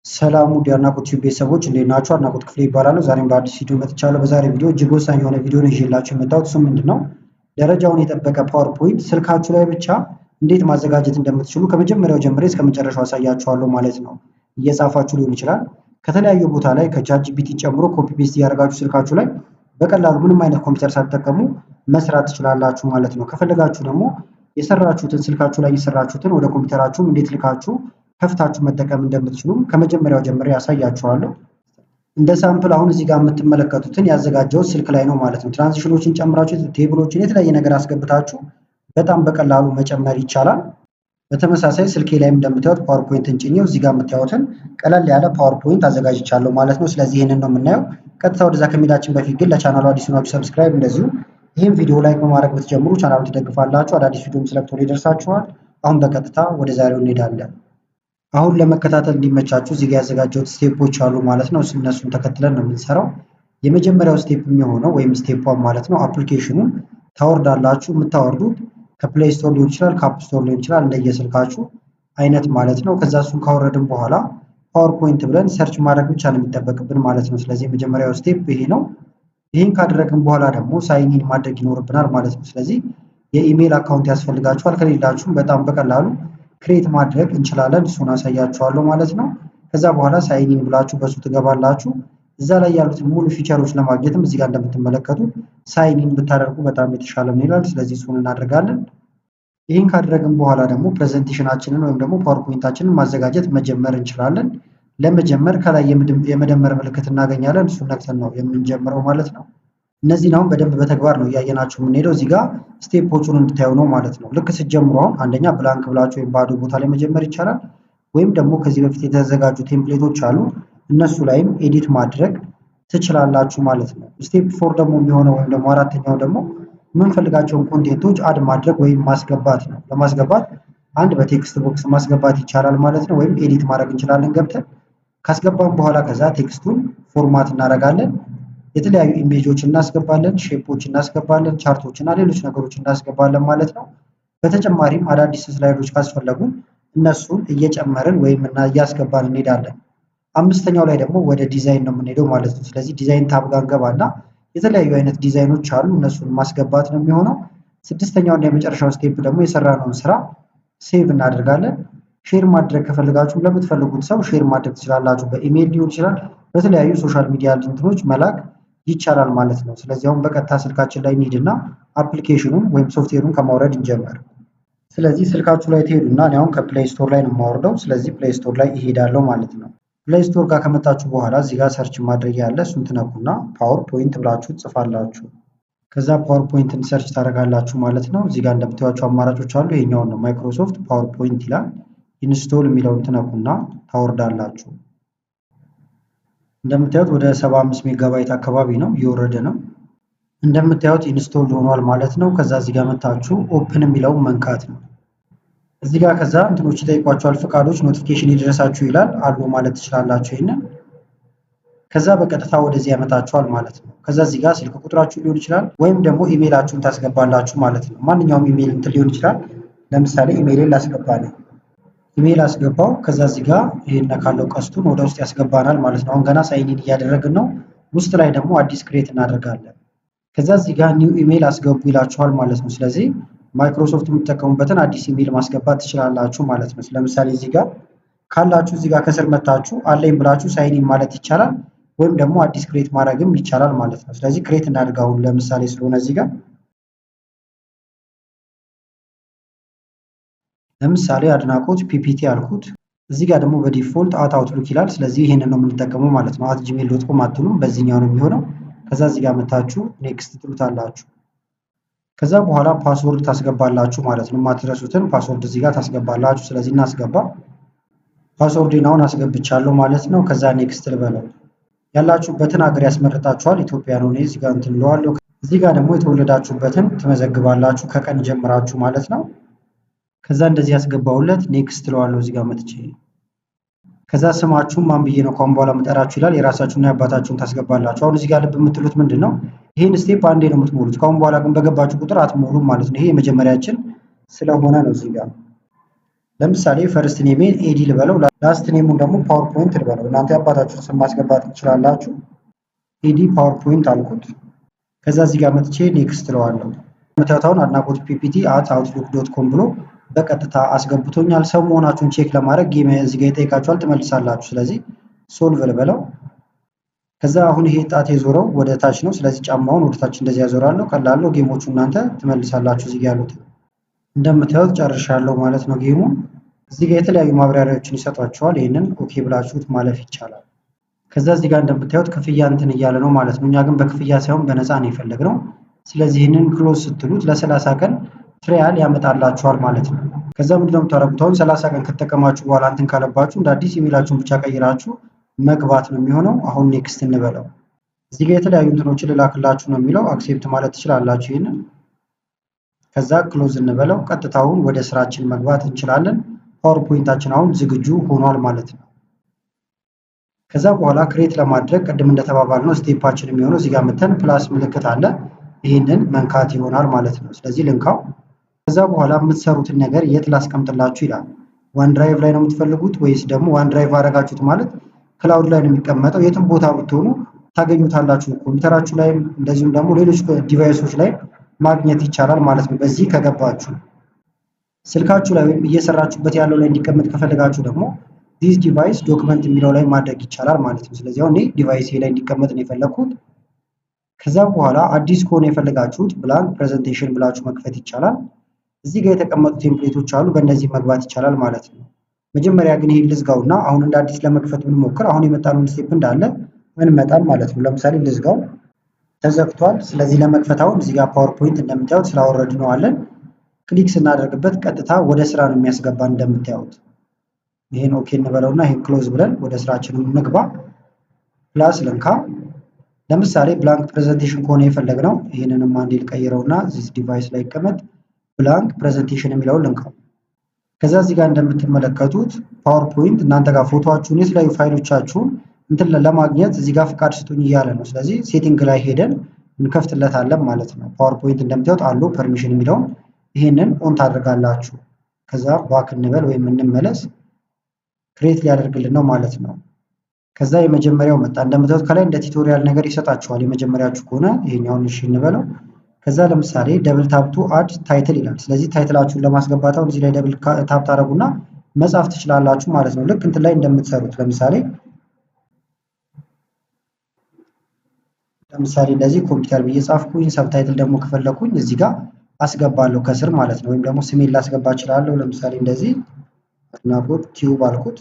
ሰላም ውድ የአድናቆት ቲዩብ ቤተሰቦች እንዴት ናችሁ? አድናቆት ክፍሌ ይባላሉ። ዛሬም በአዲስ ቪዲዮ መጥቻለሁ። በዛሬ ቪዲዮ እጅግ ወሳኝ የሆነ ቪዲዮ ነው ይዤላችሁ የመጣሁት። እሱም ምንድነው ደረጃውን የጠበቀ ፓወርፖይንት ስልካችሁ ላይ ብቻ እንዴት ማዘጋጀት እንደምትችሉ ከመጀመሪያው ጀምሬ እስከ መጨረሻው አሳያችኋለሁ ማለት ነው። እየጻፋችሁ ሊሆን ይችላል። ከተለያዩ ቦታ ላይ ከቻትጂፒቲ ጨምሮ ኮፒ ፔስት እያደረጋችሁ ስልካችሁ ላይ በቀላሉ ምንም አይነት ኮምፒውተር ሳትጠቀሙ መስራት ትችላላችሁ ማለት ነው። ከፈለጋችሁ ደግሞ የሰራችሁትን ስልካችሁ ላይ የሰራችሁትን ወደ ኮምፒውተራችሁም እንዴት ልካችሁ ከፍታችሁ መጠቀም እንደምትችሉም ከመጀመሪያው ጀምሬ ያሳያችኋለሁ። እንደ ሳምፕል አሁን እዚህ ጋር የምትመለከቱትን ያዘጋጀሁት ስልክ ላይ ነው ማለት ነው። ትራንዚሽኖችን ጨምራችሁ ቴብሎችን የተለያየ ነገር አስገብታችሁ በጣም በቀላሉ መጨመር ይቻላል። በተመሳሳይ ስልኬ ላይም እንደምታዩት ፓወርፖይንትን ጭኜው እዚህ ጋር የምታዩትን ቀለል ያለ ፓወርፖይንት አዘጋጅቻለሁ ማለት ነው። ስለዚህ ይህንን ነው የምናየው። ቀጥታ ወደዛ ከመሄዳችን በፊት ግን ለቻናሉ አዲስ ሆናችሁ ሰብስክራይብ፣ እንደዚሁ ይህም ቪዲዮ ላይክ በማድረግ ብትጀምሩ ቻናሉን ትደግፋላችሁ። አዳዲስ ቪዲዮም ስለቅ ቶሎ ይደርሳችኋል። አሁን በቀጥታ ወደ ዛሬው እንሄዳለን። አሁን ለመከታተል እንዲመቻችሁ እዚህ ጋር ያዘጋጀሁት ስቴፖች አሉ ማለት ነው። እነሱን ተከትለን ነው የምንሰራው። የመጀመሪያው ስቴፕ የሚሆነው ወይም ስቴፕ 1 ማለት ነው አፕሊኬሽኑን ታወርዳላችሁ። የምታወርዱት ከፕሌይ ስቶር ሊሆን ይችላል፣ ከአፕ ስቶር ሊሆን ይችላል፣ እንደየስልካችሁ አይነት ማለት ነው። ከዛ እሱን ካወረድን በኋላ ፓወርፖይንት ብለን ሰርች ማድረግ ብቻ ነው የሚጠበቅብን ማለት ነው። ስለዚህ የመጀመሪያው ስቴፕ ይሄ ነው። ይህን ካደረግን በኋላ ደግሞ ሳይኒን ማድረግ ይኖርብናል ማለት ነው። ስለዚህ የኢሜይል አካውንት ያስፈልጋችኋል። ከሌላችሁም በጣም በቀላሉ ክሬት ማድረግ እንችላለን። እሱን አሳያችኋለሁ ማለት ነው። ከዛ በኋላ ሳይኒን ብላችሁ በሱ ትገባላችሁ። እዛ ላይ ያሉትን ሙሉ ፊቸሮች ለማግኘትም እዚህ ጋር እንደምትመለከቱት ሳይኒን ብታደርጉ በጣም የተሻለ ነው ይላል። ስለዚህ እሱን እናደርጋለን። ይህን ካደረግን በኋላ ደግሞ ፕሬዘንቴሽናችንን ወይም ደግሞ ፓወርፖይንታችንን ማዘጋጀት መጀመር እንችላለን። ለመጀመር ከላይ የመደመር ምልክት እናገኛለን። እሱን ነክተን ነው የምንጀምረው ማለት ነው። እነዚህን አሁን በደንብ በተግባር ነው እያየናችሁ የምንሄደው። እዚህ ጋር ስቴፖቹን እንድታዩ ነው ማለት ነው። ልክ ስትጀምሩ አሁን አንደኛ ብላንክ ብላችሁ ወይም ባዶ ቦታ ላይ መጀመር ይቻላል። ወይም ደግሞ ከዚህ በፊት የተዘጋጁ ቴምፕሌቶች አሉ፣ እነሱ ላይም ኤዲት ማድረግ ትችላላችሁ ማለት ነው። ስቴፕ 4 ደግሞ የሚሆነው ወይም ደግሞ አራተኛው ደግሞ የምንፈልጋቸውን ኮንቴንቶች አድ ማድረግ ወይም ማስገባት ነው። ለማስገባት አንድ በቴክስት ቦክስ ማስገባት ይቻላል ማለት ነው። ወይም ኤዲት ማድረግ እንችላለን ገብተን። ካስገባን በኋላ ከዛ ቴክስቱን ፎርማት እናደርጋለን። የተለያዩ ኢሜጆች እናስገባለን፣ ሼፖች እናስገባለን፣ ቻርቶች እና ሌሎች ነገሮች እናስገባለን ማለት ነው። በተጨማሪም አዳዲስ ስላይዶች ካስፈለጉ እነሱን እየጨመርን ወይም እያስገባን እንሄዳለን። አምስተኛው ላይ ደግሞ ወደ ዲዛይን ነው የምንሄደው ማለት ነው። ስለዚህ ዲዛይን ታብ ጋር እንገባና የተለያዩ አይነት ዲዛይኖች አሉ፣ እነሱን ማስገባት ነው የሚሆነው። ስድስተኛው እና የመጨረሻው ስቴፕ ደግሞ የሰራነውን ስራ ሴቭ እናደርጋለን። ሼር ማድረግ ከፈለጋችሁ ለምትፈልጉት ሰው ሼር ማድረግ ትችላላችሁ። በኢሜይል ሊሆን ይችላል፣ በተለያዩ ሶሻል ሚዲያ ሊንኮች መላክ ይቻላል ማለት ነው። ስለዚህ አሁን በቀጥታ ስልካችን ላይ እንሂድና አፕሊኬሽኑን ወይም ሶፍትዌሩን ከማውረድ እንጀምር። ስለዚህ ስልካችሁ ላይ ትሄዱና እኔ አሁን ከፕሌይ ስቶር ላይ ነው የማወርደው። ስለዚህ ፕሌይ ስቶር ላይ እሄዳለሁ ማለት ነው። ፕሌይ ስቶር ጋር ከመጣችሁ በኋላ እዚህ ጋር ሰርች ማድረግ ያለ እሱን ትነኩና ፓወርፖይንት ብላችሁ ትጽፋላችሁ። ከዛ ፓወርፖይንትን ሰርች ታደርጋላችሁ ማለት ነው። እዚህ ጋር እንደምታዩዋቸው አማራጮች አሉ። ይሄኛውን ነው ማይክሮሶፍት ፓወርፖይንት ይላል። ኢንስቶል የሚለውን ትነኩና ታወርዳላችሁ። እንደምታዩት ወደ 75 ሜጋባይት አካባቢ ነው እየወረደ ነው። እንደምታዩት ኢንስቶል ሆኗል ማለት ነው። ከዛ እዚህ ጋር መታችሁ ኦፕን የሚለውን መንካት ነው። እዚህ ጋር ከዛ እንትኖች ይጠይቋቸዋል፣ ፍቃዶች ኖቲፊኬሽን ይደረሳችሁ ይላል። አሉ ማለት ትችላላችሁ ይሄንን። ከዛ በቀጥታ ወደዚህ ያመጣችኋል ማለት ነው። ከዛ እዚህ ጋር ስልክ ቁጥራችሁ ሊሆን ይችላል ወይም ደግሞ ኢሜይላችሁን ታስገባላችሁ ማለት ነው። ማንኛውም ኢሜይል እንትን ሊሆን ይችላል። ለምሳሌ ኢሜይልን ላስገባ ነው። ኢሜይል አስገባው። ከዛ እዚህ ጋር ይሄን ካለው ቀስቱን ወደ ውስጥ ያስገባናል ማለት ነው። አሁን ገና ሳይኒን እያደረግን ነው። ውስጥ ላይ ደግሞ አዲስ ክሬት እናደርጋለን። ከዛ እዚህ ጋር ኒው ኢሜይል አስገቡ ይላችኋል ማለት ነው። ስለዚህ ማይክሮሶፍት የምትጠቀሙበትን አዲስ ኢሜይል ማስገባት ትችላላችሁ ማለት ነው። ለምሳሌ እዚህ ጋር ካላችሁ እዚህ ጋር ከስር መታችሁ አለኝ ብላችሁ ሳይኒን ማለት ይቻላል፣ ወይም ደግሞ አዲስ ክሬት ማድረግም ይቻላል ማለት ነው። ስለዚህ ክሬት እናድርግ አሁን ለምሳሌ ስለሆነ እዚህ ጋር ለምሳሌ አድናቆት ፒፒቲ አልኩት። እዚህ ጋር ደግሞ በዲፎልት አውትሉክ ይላል። ስለዚህ ይሄንን ነው የምንጠቀመው ማለት ነው። @gmail.com አትሉም፣ በዚህኛው ነው የሚሆነው። ከዛ እዚህ ጋር መታችሁ ኔክስት ትሉታላችሁ። ከዛ በኋላ ፓስወርድ ታስገባላችሁ ማለት ነው። የማትረሱትን ፓስወርድ እዚህ ጋር ታስገባላችሁ። ስለዚህ እናስገባ። ፓስወርድን አሁን አስገብቻለሁ ማለት ነው። ከዛ ኔክስት ልበለው። ያላችሁበትን ሀገር ያስመርጣችኋል። ኢትዮጵያ ነው እዚህ ጋር እንትን እለዋለሁ። እዚህ ጋር ደግሞ የተወለዳችሁበትን ትመዘግባላችሁ ከቀን ጀምራችሁ ማለት ነው። ከዛ እንደዚህ ያስገባውለት ኔክስት እለዋለሁ እዚህ ጋር መጥቼ። ከዛ ስማችሁን ማን ብዬ ነው ከአሁን በኋላ መጠራችሁ ይላል። የራሳችሁና የአባታችሁን ታስገባላችሁ። አሁን እዚህ ጋር ልብ የምትሉት ምንድን ነው? ይህን ስቴፕ አንዴ ነው የምትሞሉት። ከአሁን በኋላ ግን በገባችሁ ቁጥር አትሞሉም ማለት ነው። ይሄ የመጀመሪያችን ስለሆነ ነው እዚህ ጋር ለምሳሌ ፈርስት ኔሜን ኤዲ ልበለው፣ ላስት ኔሙን ደግሞ ፓወርፖይንት ልበለው። እናንተ የአባታችሁን ስም ማስገባት ትችላላችሁ። ኤዲ ፓወርፖይንት አልኩት። ከዛ እዚህ ጋር መጥቼ ኔክስት እለዋለሁ። መታወታውን አድናቆት ፒፒቲ @outlook.com ብሎ በቀጥታ አስገብቶኛል። ሰው መሆናችሁን ቼክ ለማድረግ ጌም እዚህ ጋር ይጠይቃችኋል፣ ትመልሳላችሁ። ስለዚህ ሶልቭ ልበለው። ከዛ አሁን ይሄ ጣት የዞረው ወደ ታች ነው። ስለዚህ ጫማውን ወደ ታች እንደዚህ ያዞራለሁ። ቀላል ነው። ጌሞቹ እናንተ ትመልሳላችሁ። እዚህ ጋር ያሉት እንደምታዩት ጨርሻለሁ ማለት ነው ጌሙ። እዚህ ጋር የተለያዩ ማብራሪያዎችን ይሰጧቸዋል። ይህንን ኦኬ ብላችሁት ማለፍ ይቻላል። ከዛ እዚህ ጋር እንደምታዩት ክፍያ እንትን እያለ ነው ማለት ነው። እኛ ግን በክፍያ ሳይሆን በነፃ ነው የፈለግነው። ስለዚህ ይህንን ክሎዝ ስትሉት ለ30 ቀን ትሪያል ያመጣላችኋል ማለት ነው። ከዛ ምንድነው የምታደርጉት? አሁን 30 ቀን ከተጠቀማችሁ በኋላ እንትን ካለባችሁ እንደ አዲስ ኢሜላችሁን ብቻ ቀይራችሁ መግባት ነው የሚሆነው። አሁን ኔክስት እንበለው። እዚህ ጋር የተለያዩ እንትኖችን ልላክላችሁ ነው የሚለው። አክሴፕት ማለት ትችላላችሁ ይህንን። ከዛ ክሎዝ እንበለው። ቀጥታውን ወደ ስራችን መግባት እንችላለን። ፓወርፖይንታችን አሁን ዝግጁ ሆኗል ማለት ነው። ከዛ በኋላ ክሬት ለማድረግ ቅድም እንደተባባልነው ስቴፓችን የሚሆነው እዚህ ጋር መተን ፕላስ ምልክት አለ። ይህንን መንካት ይሆናል ማለት ነው። ስለዚህ ልንካው። ከዛ በኋላ የምትሰሩትን ነገር የት ላስቀምጥላችሁ ይላል። ዋን ድራይቭ ላይ ነው የምትፈልጉት ወይስ ደግሞ ዋን ድራይቭ አደረጋችሁት ማለት ክላውድ ላይ ነው የሚቀመጠው። የትም ቦታ ብትሆኑ ታገኙታላችሁ። ኮምፒውተራችሁ ላይም እንደዚሁም ደግሞ ሌሎች ዲቫይሶች ላይ ማግኘት ይቻላል ማለት ነው። በዚህ ከገባችሁ ስልካችሁ ላይ ወይም እየሰራችሁበት ያለው ላይ እንዲቀመጥ ከፈለጋችሁ ደግሞ ዲስ ዲቫይስ ዶክመንት የሚለው ላይ ማድረግ ይቻላል ማለት ነው። ስለዚህ አሁን እኔ ዲቫይስ ላይ እንዲቀመጥ ነው የፈለኩት። ከዛ በኋላ አዲስ ከሆነ የፈለጋችሁት ብላንክ ፕሬዘንቴሽን ብላችሁ መክፈት ይቻላል። እዚህ ጋር የተቀመጡ ቴምፕሌቶች አሉ፣ በእነዚህ መግባት ይቻላል ማለት ነው። መጀመሪያ ግን ይሄን ልዝጋውና አሁን እንደ አዲስ ለመክፈት ብንሞክር አሁን የመጣነውን ስቴፕ እንዳለ እንመጣም ማለት ነው። ለምሳሌ ልዝጋው፣ ተዘግቷል። ስለዚህ ለመክፈት አሁን እዚህ ጋር ፓወርፖይንት እንደምታዩት ስላወረድ ነው አለን። ክሊክ ስናደርግበት ቀጥታ ወደ ስራ ነው የሚያስገባን እንደምታዩት። ይሄን ኦኬ እንበለውና ይሄን ክሎዝ ብለን ወደ ስራችን እንግባ። ፕላስ ልንካ። ለምሳሌ ብላንክ ፕሬዘንቴሽን ከሆነ የፈለግነው ይሄንንም አንዴ ልቀይረውና ዚስ ዲቫይስ ላይ ይቀመጥ። ብላንክ ፕሬዘንቴሽን የሚለውን ልንካው። ከዛ እዚህ ጋር እንደምትመለከቱት ፓወርፖይንት እናንተ ጋር ፎቶአችሁን የተለያዩ ፋይሎቻችሁን እንትን ለማግኘት እዚህ ጋር ፍቃድ ስጡኝ እያለ ነው። ስለዚህ ሴቲንግ ላይ ሄደን እንከፍትለታለን ማለት ነው። ፓወርፖይንት እንደምታዩት አለው ፐርሚሽን የሚለውን ይሄንን ኦን ታደርጋላችሁ። ከዛ ባክ እንበል ወይም እንመለስ። ክሬት ሊያደርግልን ነው ማለት ነው። ከዛ የመጀመሪያው መጣ። እንደምታዩት ከላይ እንደ ቱቶሪያል ነገር ይሰጣችኋል። የመጀመሪያችሁ ከሆነ ይሄኛውን እሺ እንበለው። ከዛ ለምሳሌ ደብል ታፕ ቱ አድ ታይትል ይላል። ስለዚህ ታይትላችሁን ለማስገባት አሁን እዚህ ላይ ደብል ታፕ ታደርጉና መጻፍ ትችላላችሁ ማለት ነው። ልክ እንትን ላይ እንደምትሰሩት ለምሳሌ እንደዚህ ኮምፒውተር ብዬ ጻፍኩኝ። ሰብታይትል ደግሞ ከፈለኩኝ እዚህ ጋር አስገባለሁ ከስር ማለት ነው። ወይም ደግሞ ስሜን ላስገባ እችላለሁ። ለምሳሌ እንደዚህ አድናቆት ቲዩብ አልኩት።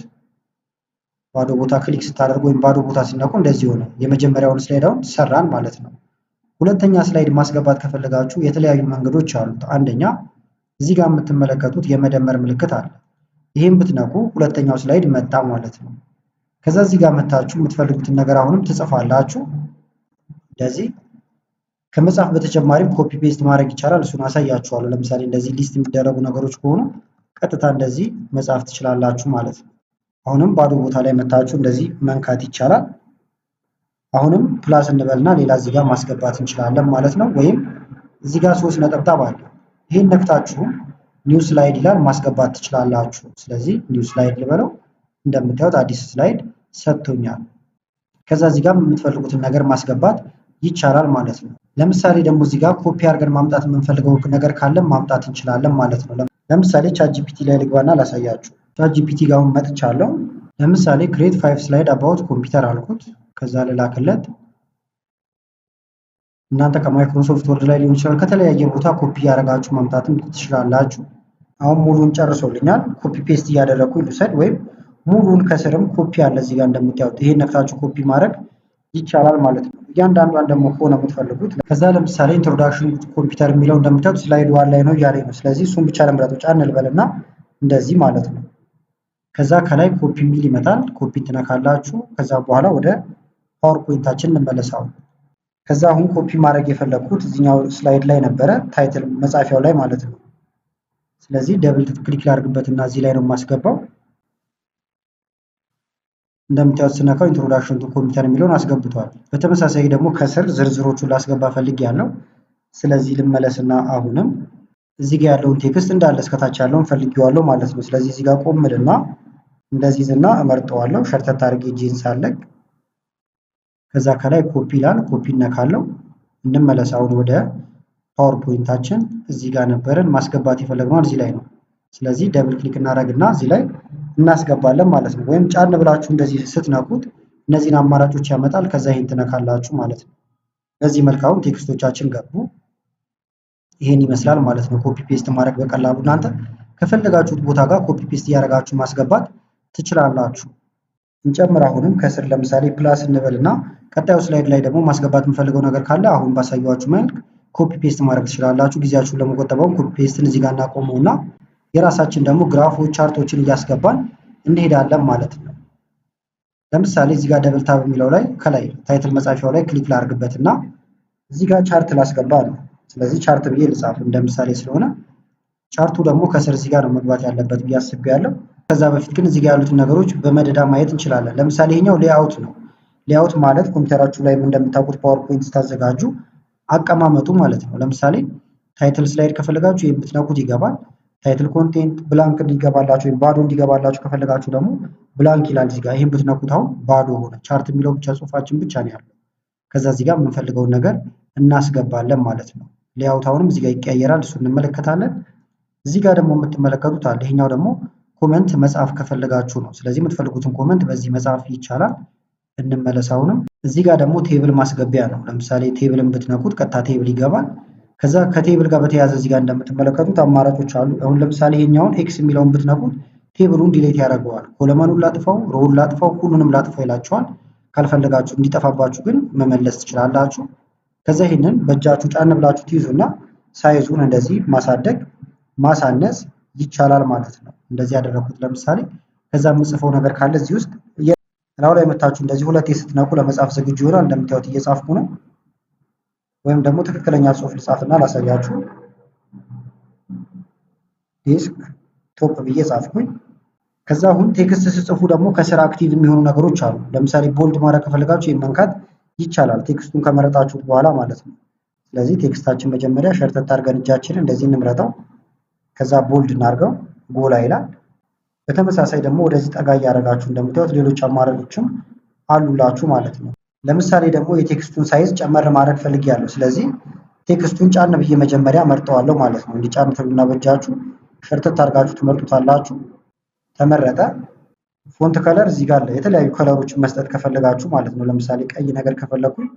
ባዶ ቦታ ክሊክ ስታደርጉ ወይም ባዶ ቦታ ሲነኩ እንደዚህ ሆነ። የመጀመሪያውን ስላይድ አሁን ሰራን ማለት ነው። ሁለተኛ ስላይድ ማስገባት ከፈለጋችሁ የተለያዩ መንገዶች አሉት። አንደኛ እዚህ ጋር የምትመለከቱት የመደመር ምልክት አለ። ይሄን ብትነኩ ሁለተኛው ስላይድ መጣ ማለት ነው። ከዛ እዚህ ጋር መታችሁ የምትፈልጉትን ነገር አሁንም ትጽፋላችሁ። እንደዚህ ከመጻፍ በተጨማሪም ኮፒ ፔስት ማድረግ ይቻላል። እሱን አሳያችኋለሁ። ለምሳሌ እንደዚህ ሊስት የሚደረጉ ነገሮች ከሆኑ ቀጥታ እንደዚህ መጻፍ ትችላላችሁ ማለት ነው። አሁንም ባዶ ቦታ ላይ መታችሁ እንደዚህ መንካት ይቻላል። አሁንም ፕላስ እንበልና ሌላ እዚህ ጋር ማስገባት እንችላለን ማለት ነው። ወይም እዚህ ጋር 3 ነጠብጣብ አለ። ይሄን ነክታችሁ ኒው ስላይድ ይላል ማስገባት ትችላላችሁ። ስለዚህ ኒው ስላይድ ልበለው። እንደምታዩት አዲስ ስላይድ ሰጥቶኛል። ከዛ እዚህ ጋር የምትፈልጉትን ነገር ማስገባት ይቻላል ማለት ነው። ለምሳሌ ደግሞ እዚህ ጋር ኮፒ አድርገን ማምጣት የምንፈልገው ነገር ካለ ማምጣት እንችላለን ማለት ነው። ለምሳሌ ቻትጂፒቲ ላይ ልግባና ላሳያችሁ። ቻትጂፒቲ ጋር መጥቻለሁ። ለምሳሌ ክሬት 5 ስላይድ አባውት ኮምፒውተር አልኩት። ከዛ ልላክለት። እናንተ ከማይክሮሶፍት ወርድ ላይ ሊሆን ይችላል ከተለያየ ቦታ ኮፒ ያደረጋችሁ ማምጣትም ትችላላችሁ። አሁን ሙሉን ጨርሶልኛል። ኮፒ ፔስት እያደረኩኝ ልውሰድ ወይም ሙሉን ከስርም ኮፒ አለ እዚህ ጋር እንደምታዩት። ይሄን ነክታችሁ ኮፒ ማድረግ ይቻላል ማለት ነው። እያንዳንዷን ደግሞ ከሆነ የምትፈልጉት ከዛ ለምሳሌ ኢንትሮዳክሽን ኮምፒውተር የሚለው እንደምታዩት ስላይድ ዋን ላይ ነው እያለኝ ነው። ስለዚህ እሱን ብቻ ለምረጥ ጫን ልበልና እንደዚህ ማለት ነው። ከዛ ከላይ ኮፒ የሚል ይመጣል። ኮፒ ትነካላችሁ። ከዛ በኋላ ወደ ፓወርፖይንታችን እንመለሳለን። ከዛ አሁን ኮፒ ማድረግ የፈለኩት እዚህኛው ስላይድ ላይ ነበረ፣ ታይትል መጻፊያው ላይ ማለት ነው። ስለዚህ ደብል ክሊክ ላድርግበትና እዚህ ላይ ነው የማስገባው። እንደምታዩት ስነካው ኢንትሮዳክሽን ቱ ኮምፒውተር የሚለውን አስገብቷል። በተመሳሳይ ደግሞ ከስር ዝርዝሮቹን ላስገባ ፈልጌያለሁ። ስለዚህ ልመለስና አሁንም እዚህ ጋር ያለውን ቴክስት እንዳለ እስከታች ያለውን ፈልጌዋለሁ ማለት ነው። ስለዚህ እዚህ ጋር ቆምልና እንደዚህ ዝና እመርጠዋለሁ። ሸርተት አድርጌ እጄን ሳለቅ ከዛ ከላይ ኮፒ ይላል። ኮፒ እነካለሁ። እንመለስ አሁን ወደ ፓወርፖይንታችን። እዚህ ጋር ነበረን ማስገባት የፈለግነው እዚህ ላይ ነው። ስለዚህ ደብል ክሊክ እናደርግና እዚህ ላይ እናስገባለን ማለት ነው። ወይም ጫን ብላችሁ እንደዚህ ስትነኩት እነዚህን አማራጮች ያመጣል። ከዛ ይሄን ትነካላችሁ ማለት ነው። በዚህ መልክ አሁን ቴክስቶቻችን ገቡ። ይሄን ይመስላል ማለት ነው። ኮፒ ፔስት ማድረግ በቀላሉ እናንተ ከፈለጋችሁት ቦታ ጋር ኮፒ ፔስት እያደረጋችሁ ማስገባት ትችላላችሁ። እንጨምር። አሁንም ከስር ለምሳሌ ፕላስ እንበልና ቀጣዩ ስላይድ ላይ ደግሞ ማስገባት የምፈልገው ነገር ካለ አሁን ባሳየኋችሁ መልክ ኮፒ ፔስት ማድረግ ትችላላችሁ። ጊዜያችሁን ለመቆጠበውም ኮፒ ፔስትን እዚህ ጋር እናቆመውና የራሳችን ደግሞ ግራፎች፣ ቻርቶችን እያስገባን እንሄዳለን ማለት ነው። ለምሳሌ እዚህ ጋር ደብል ታብ የሚለው ላይ ከላይ ታይትል መጻፊያው ላይ ክሊክ ላድርግበትና እዚህ ጋር ቻርት ላስገባ ነው። ስለዚህ ቻርት ብዬ ልጻፍ እንደ ምሳሌ ስለሆነ ቻርቱ ደግሞ ከስር እዚህ ጋር ነው መግባት ያለበት ብዬ አስቤያለሁ። ከዛ በፊት ግን እዚህ ጋር ያሉትን ነገሮች በመደዳ ማየት እንችላለን። ለምሳሌ ይሄኛው ሌአውት ነው። ሌአውት ማለት ኮምፒውተራችሁ ላይ እንደምታውቁት ፓወርፖይንት ስታዘጋጁ አቀማመጡ ማለት ነው። ለምሳሌ ታይትል ስላይድ ከፈለጋችሁ የምትነኩት ይገባል። ታይትል ኮንቴንት ብላንክ እንዲገባላችሁ ወይም ባዶ እንዲገባላችሁ ከፈለጋችሁ ደግሞ ብላንክ ይላል እዚህ ጋር። ይሄን ብትነኩት አሁን ባዶ ሆነ። ቻርት የሚለው ብቻ ጽሁፋችን ብቻ ነው ያለው። ከዛ እዚህ ጋር የምንፈልገውን ነገር እናስገባለን ማለት ነው። ሌአውት አሁንም እዚህ ጋር ይቀየራል። እሱ እንመለከታለን። እዚህ ጋር ደግሞ የምትመለከቱት አለ። ይሄኛው ደግሞ ኮመንት መጻፍ ከፈለጋችሁ ነው። ስለዚህ የምትፈልጉትን ኮመንት በዚህ መጻፍ ይቻላል። እንመለስ። አሁንም እዚህ ጋር ደግሞ ቴብል ማስገቢያ ነው። ለምሳሌ ቴብልን ብትነኩት ቀጥታ ቴብል ይገባል። ከዛ ከቴብል ጋር በተያያዘ እዚህ ጋር እንደምትመለከቱት አማራጮች አሉ። አሁን ለምሳሌ ይሄኛውን ኤክስ የሚለውን ብትነኩት ቴብሉን ዲሌት ያደርገዋል። ኮለመኑን ላጥፋው፣ ሮውን ላጥፋው፣ ሁሉንም ላጥፋው ይላችኋል። ካልፈለጋችሁ እንዲጠፋባችሁ ግን መመለስ ትችላላችሁ። ከዛ ይሄንን በእጃችሁ ጫን ብላችሁ ትይዙና ሳይዙን እንደዚህ ማሳደግ ማሳነስ ይቻላል ማለት ነው። እንደዚህ ያደረኩት ለምሳሌ ከዛ የምጽፈው ነገር ካለ እዚህ ውስጥ ላው ላይ መታችሁ እንደዚህ ሁለቴ ስትነኩ ለመጻፍ ዝግጁ ይሆናል። እንደምታዩት እየጻፍኩ ነው። ወይም ደግሞ ትክክለኛ ጽሁፍ ልጻፍና ላሳያችሁ። ዴስክ ቶፕ ብዬ ጻፍኩኝ። ከዛ አሁን ቴክስት ስጽፉ ደግሞ ከስራ አክቲቭ የሚሆኑ ነገሮች አሉ። ለምሳሌ ቦልድ ማድረግ ከፈለጋችሁ ይሄን መንካት ይቻላል፣ ቴክስቱን ከመረጣችሁት በኋላ ማለት ነው። ስለዚህ ቴክስታችን መጀመሪያ ሸርተት አድርገን እጃችንን እንደዚህ እንምረጠው። ከዛ ቦልድ እናድርገው፣ ጎላ ይላል። በተመሳሳይ ደግሞ ወደዚህ ጠጋ እያደረጋችሁ እንደምታዩት ሌሎች አማራጮችም አሉላችሁ ማለት ነው። ለምሳሌ ደግሞ የቴክስቱን ሳይዝ ጨመር ማድረግ ፈልጌያለሁ። ስለዚህ ቴክስቱን ጫን ብዬ መጀመሪያ መርጠዋለሁ ማለት ነው። እንዲጫን ትሉና በእጃችሁ ሸርተት አድርጋችሁ ትመርጡታላችሁ። ተመረጠ። ፎንት ከለር እዚህ ጋር አለ። የተለያዩ ከለሮችን መስጠት ከፈለጋችሁ ማለት ነው። ለምሳሌ ቀይ ነገር ከፈለኩኝ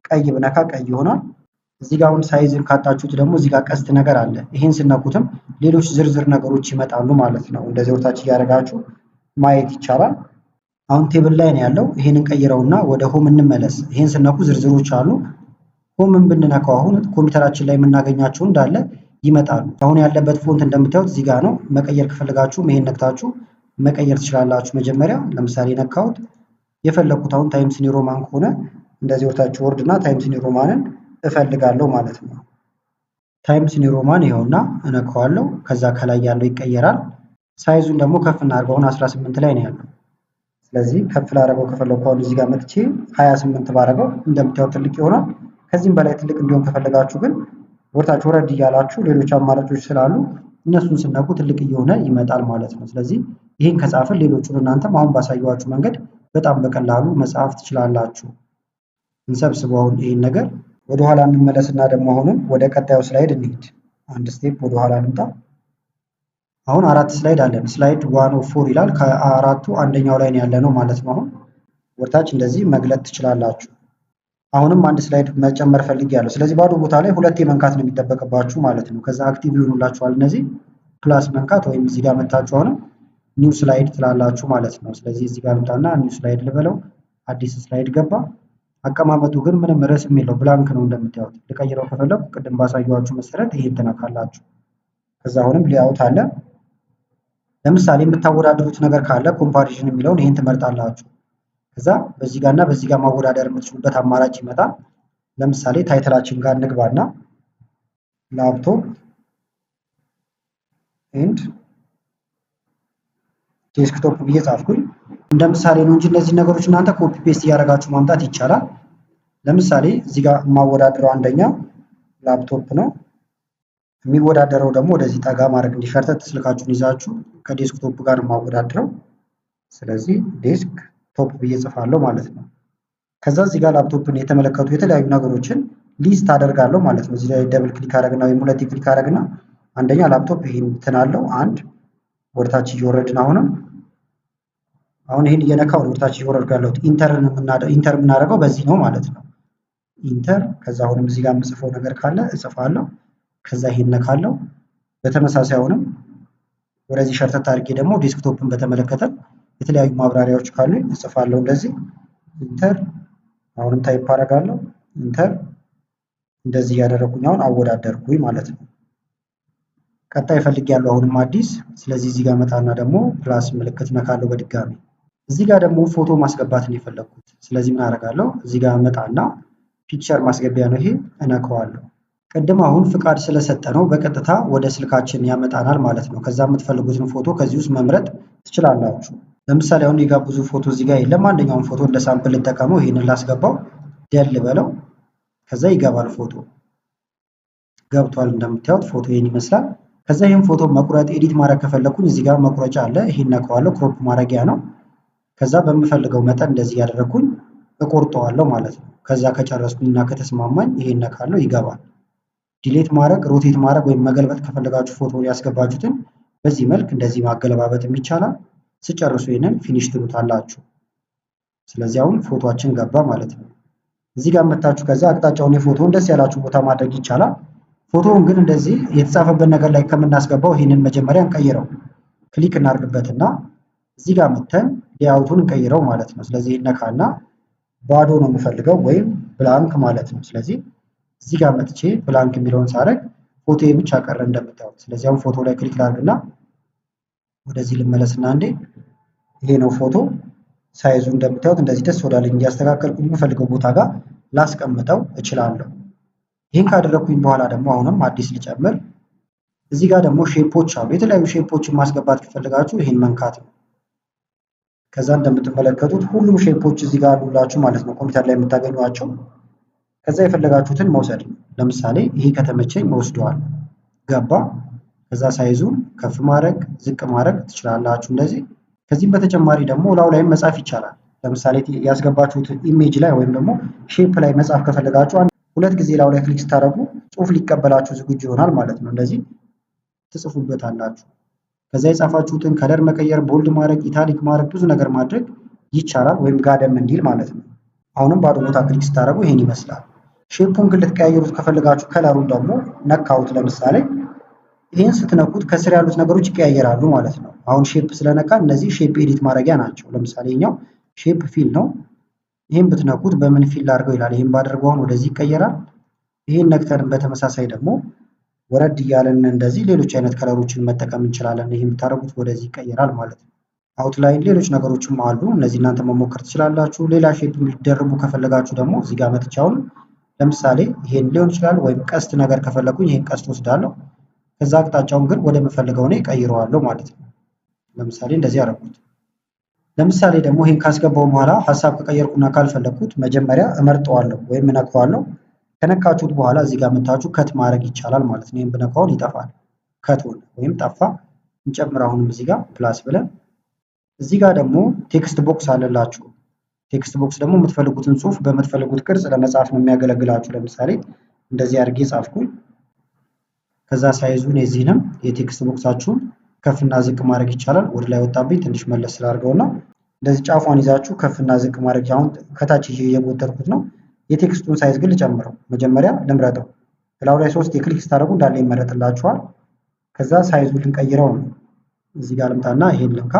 ቀይ ብነካ ቀይ ይሆናል። እዚህ ጋር አሁን ሳይዝን ካጣችሁት ደግሞ እዚህ ጋር ቀስት ነገር አለ። ይሄን ስነኩትም ሌሎች ዝርዝር ነገሮች ይመጣሉ ማለት ነው። እንደዚህ ወርታች እያደረጋችሁ ማየት ይቻላል። አሁን ቴብል ላይ ነው ያለው። ይሄንን ቀይረውና ወደ ሆም እንመለስ። ይሄን ስነኩ ዝርዝሮች አሉ። ሆምን ብንነካው አሁን ኮምፒውተራችን ላይ የምናገኛቸው እንዳለ ይመጣሉ። አሁን ያለበት ፎንት እንደምታዩት እዚህ ጋር ነው። መቀየር ከፈለጋችሁ ይሄን ነክታችሁ መቀየር ትችላላችሁ። መጀመሪያ ለምሳሌ ነካሁት የፈለኩት አሁን ታይምስ ኒው ሮማን ከሆነ እንደዚህ ወርታችሁ ወርድና ታይምስ ኒው ሮማንን እፈልጋለሁ ማለት ነው። ታይምስ ኒው ሮማን ይኸውና እነካዋለሁ። ከዛ ከላይ ያለው ይቀየራል። ሳይዙን ደግሞ ከፍ እናድርገው። አሁን 18 ላይ ነው ያለው። ስለዚህ ከፍ ላደርገው ከፈለኩ አሁን እዚህ ጋር መጥቼ 28 ባደርገው እንደምታዩት ትልቅ ይሆናል። ከዚህም በላይ ትልቅ እንዲሆን ከፈለጋችሁ ግን ወርታችሁ ወረድ እያላችሁ ሌሎች አማራጮች ስላሉ እነሱን ስነኩ ትልቅ እየሆነ ይመጣል ማለት ነው። ስለዚህ ይህን ከጻፍን ሌሎቹን እናንተም አሁን ባሳየኋችሁ መንገድ በጣም በቀላሉ መጻፍ ትችላላችሁ። እንሰብስበው አሁን ይህን ነገር ወደኋላ እንመለስና ደግሞ አሁንም ወደ ቀጣዩ ስላይድ እንሂድ። አንድ ስቴፕ ወደኋላ እንምጣ። አሁን 4 ስላይድ አለን። ስላይድ 1 ኦፍ 4 ይላል። ከአራቱ አንደኛው ላይ ነው ያለነው ማለት ነው። አሁን ወርታች እንደዚህ መግለጥ ትችላላችሁ። አሁንም አንድ ስላይድ መጨመር ፈልጌያለሁ። ስለዚህ ባዶ ቦታ ላይ ሁለቴ መንካት ነው የሚጠበቅባችሁ ማለት ነው። ከዛ አክቲቭ ይሆኑላችኋል እነዚህ ፕላስ መንካት ወይም እዚህ ጋር መታችሁ አሁንም ኒው ስላይድ ትላላችሁ ማለት ነው። ስለዚህ እዚህ ጋር ልምጣና ኒው ስላይድ ልበለው። አዲስ ስላይድ ገባ። አቀማመጡ ግን ምንም ርዕስ የሚለው ብላንክ ነው እንደምታዩት። ልቀይረው ከፈለኩ ቅድም ባሳየኋችሁ መሰረት ይሄን ትነካላችሁ። ከዛ አሁንም ሌአውት አለ። ለምሳሌ የምታወዳድሩት ነገር ካለ ኮምፓሪዥን የሚለውን ይሄን ትመርጣላችሁ። ከዛ በዚህ ጋርና በዚህ ጋር ማወዳደር የምትችሉበት አማራጭ ይመጣል። ለምሳሌ ታይትላችን ጋር እንግባና ላፕቶፕ ኤንድ ዴስክቶፕ ብዬ ጻፍኩኝ። እንደ ምሳሌ ነው እንጂ እነዚህ ነገሮች እናንተ ኮፒ ፔስት እያደረጋችሁ ማምጣት ይቻላል። ለምሳሌ እዚህ ጋር የማወዳድረው አንደኛ ላፕቶፕ ነው። የሚወዳደረው ደግሞ ወደዚህ ጠጋ ማድረግ እንዲሸርተት ስልካችሁን ይዛችሁ ከዴስክቶፕ ጋር የማወዳድረው። ስለዚህ ዴስክ ቶፕ ብዬ ጽፋለሁ ማለት ነው። ከዛ እዚህ ጋር ላፕቶፕን የተመለከቱ የተለያዩ ነገሮችን ሊስት አደርጋለሁ ማለት ነው። እዚህ ላይ ደብል ክሊክ አደረግና ወይም ሁለት ክሊክ አደረግና አንደኛ ላፕቶፕ ይሄን እንትን አለው አንድ ወደታች እየወረድን አሁን ይሄን እየነካው ወደታች እየወረድኩ ያለሁት ኢንተር የምናደርገው በዚህ ነው ማለት ነው። ኢንተር ከዛ አሁንም እዚህ ጋር የምጽፈው ነገር ካለ እጽፋለሁ። ከዛ ይሄን ነካለው። በተመሳሳይ አሁንም ወደዚህ ሸርተት አድርጌ ደግሞ ዴስክቶፕን በተመለከተ የተለያዩ ማብራሪያዎች ካሉ እጽፋለሁ። እንደዚህ ኢንተር አሁንም ታይፕ አደርጋለሁ። ኢንተር እንደዚህ ያደረኩኝ አሁን አወዳደርኩኝ ማለት ነው። ቀጣይ ፈልጌያለሁ አሁንም አዲስ። ስለዚህ እዚህ ጋር መጣና ደግሞ ፕላስ ምልክት ነካለው በድጋሚ። እዚህ ጋር ደግሞ ፎቶ ማስገባት ነው የፈለኩት። ስለዚህ ምን አደርጋለሁ? እዚህ ጋር መጣና ፒክቸር ማስገቢያ ነው ይሄ እነካዋለሁ። ቅድም አሁን ፍቃድ ስለሰጠ ነው በቀጥታ ወደ ስልካችን ያመጣናል ማለት ነው። ከዛ የምትፈልጉትን ፎቶ ከዚህ ውስጥ መምረጥ ትችላላችሁ። ለምሳሌ አሁን የጋብዙ ፎቶ እዚህ ጋር የለም። አንደኛውን ፎቶ እንደ ሳምፕል ልጠቀመው። ይሄንን ላስገባው፣ ደል በለው። ከዛ ይገባል ፎቶ ገብቷል። እንደምታዩት ፎቶ ይሄን ይመስላል። ከዛ ይሄን ፎቶ መቁረጥ ኤዲት ማድረግ ከፈለኩኝ እዚህ ጋር መቁረጫ አለ። ይሄን ነካዋለሁ። ክሮፕ ማድረጊያ ነው። ከዛ በምፈልገው መጠን እንደዚህ ያደረኩኝ እቆርጠዋለሁ ማለት ነው። ከዛ ከጨረስኩኝና ከተስማማኝ ይሄን ነካለሁ፣ ይገባል። ዲሌት ማድረግ ሮቴት ማድረግ ወይም መገልበጥ ከፈለጋችሁ ፎቶ ያስገባችሁትን በዚህ መልክ እንደዚህ ማገለባበጥም ይቻላል። ስጨርሱ ይሄንን ፊኒሽ ትሉታላችሁ። ስለዚህ አሁን ፎቶአችን ገባ ማለት ነው። እዚህ ጋር መታችሁ ከዛ አቅጣጫውን የፎቶውን ደስ ያላችሁ ቦታ ማድረግ ይቻላል። ፎቶውን ግን እንደዚህ የተጻፈበት ነገር ላይ ከምናስገባው ይሄንን መጀመሪያ እንቀይረው። ክሊክ እናድርግበትና እዚህ ጋር መተን ሌአውቱን እንቀይረው ማለት ነው። ስለዚህ ነካና ባዶ ነው የምፈልገው ወይም ብላንክ ማለት ነው። ስለዚህ እዚህ ጋር መጥቼ ብላንክ የሚለውን ሳረግ ፎቶዬ ብቻ ቀረ እንደምታዩት። ስለዚህ አሁን ፎቶ ላይ ክሊክ ላድርግና ወደዚህ ልመለስና አንዴ ይሄ ነው ፎቶ። ሳይዙ እንደምታዩት እንደዚህ ደስ ወዳለኝ እያስተካከልኩኝ የምፈልገው ቦታ ጋር ላስቀምጠው እችላለሁ። ይህን ካደረኩኝ በኋላ ደግሞ አሁንም አዲስ ልጨምር። እዚህ ጋር ደግሞ ሼፖች አሉ። የተለያዩ ሼፖችን ማስገባት ከፈለጋችሁ ይሄን መንካት ነው። ከዛ እንደምትመለከቱት ሁሉም ሼፖች እዚህ ጋር አሉላችሁ ማለት ነው፣ ኮምፒውተር ላይ የምታገኟቸው። ከዛ የፈለጋችሁትን መውሰድ ነው። ለምሳሌ ይሄ ከተመቸኝ እወስደዋለሁ። ገባ። ከዛ ሳይዙን ከፍ ማድረግ ዝቅ ማድረግ ትችላላችሁ እንደዚህ። ከዚህም በተጨማሪ ደግሞ ላው ላይም መጻፍ ይቻላል። ለምሳሌ ያስገባችሁት ኢሜጅ ላይ ወይም ደግሞ ሼፕ ላይ መጻፍ ከፈለጋችሁ ሁለት ጊዜ ላው ላይ ክሊክ ስታደርጉ ጽሁፍ ሊቀበላችሁ ዝግጁ ይሆናል ማለት ነው። እንደዚህ ትጽፉበታላችሁ። ከዛ የጻፋችሁትን ከለር መቀየር፣ ቦልድ ማድረግ፣ ኢታሊክ ማድረግ፣ ብዙ ነገር ማድረግ ይቻላል፣ ወይም ጋደም እንዲል ማለት ነው። አሁንም ባዶ ቦታ ክሊክ ስታደርጉ ይሄን ይመስላል። ሼፑን ግን ልትቀያየሩት ከፈለጋችሁ ከለሩን ደግሞ ነካውት። ለምሳሌ ይሄን ስትነኩት ከስር ያሉት ነገሮች ይቀያየራሉ ማለት ነው። አሁን ሼፕ ስለነካ እነዚህ ሼፕ ኤዲት ማድረጊያ ናቸው። ለምሳሌ ይሄኛው ሼፕ ፊል ነው። ይሄን ብትነኩት በምን ፊል ላድርገው ይላል። ይሄን ባደርገው አሁን ወደዚህ ይቀየራል። ይሄን ነክተን በተመሳሳይ ደግሞ ወረድ እያለን እንደዚህ ሌሎች አይነት ከለሮችን መጠቀም እንችላለን። ይሄን ብታደርጉት ወደዚህ ይቀየራል ማለት ነው። አውትላይን ሌሎች ነገሮችም አሉ። እነዚህ እናንተ መሞከር ትችላላችሁ። ሌላ ሼፕ ሊደርቡ ከፈለጋችሁ ደግሞ እዚህ ጋር መጥቻውን ለምሳሌ ይሄን ሊሆን ይችላል፣ ወይም ቀስት ነገር ከፈለኩኝ ይሄን ቀስት ወስዳለሁ። ከዛ አቅጣጫውን ግን ወደ መፈልገው ነው ቀይረዋለሁ ማለት ነው። ለምሳሌ እንደዚህ አደረኩት። ለምሳሌ ደግሞ ይሄን ካስገባው በኋላ ሐሳብ ከቀየርኩና ካልፈለኩት መጀመሪያ እመርጠዋለሁ ወይም እነካዋለሁ። ከነካችሁት በኋላ እዚህ ጋር መታችሁ ከት ማድረግ ይቻላል ማለት ነው። ይሄን ብነካውን ይጠፋል። ከት ሆነ ወይም ጠፋ። እንጨምር። አሁንም እዚህ ጋር ፕላስ ብለን እዚህ ጋር ደግሞ ቴክስት ቦክስ አለላችሁ። ቴክስት ቦክስ ደግሞ የምትፈልጉትን ጽሁፍ በምትፈልጉት ቅርጽ ለመጻፍ ነው የሚያገለግላችሁ። ለምሳሌ እንደዚህ አድርጌ ጻፍኩኝ። ከዛ ሳይዙን የዚህንም የቴክስት ቦክሳችሁን ከፍና ዝቅ ማድረግ ይቻላል። ወደ ላይ ወጣብኝ፣ ትንሽ መለስ ስላድርገውና እንደዚህ ጫፏን ይዛችሁ ከፍና ዝቅ ማድረግ። አሁን ከታች እየጎተርኩት ነው። የቴክስቱን ሳይዝ ግን ልጨምረው። መጀመሪያ ልምረጠው። ላው ላይ 3 የክሊክ ስታደርጉ እንዳለ ይመረጥላችኋል። ከዛ ሳይዙን ልንቀይረው ነው። እዚህ ጋር ልምጣና ይሄን ልንካ።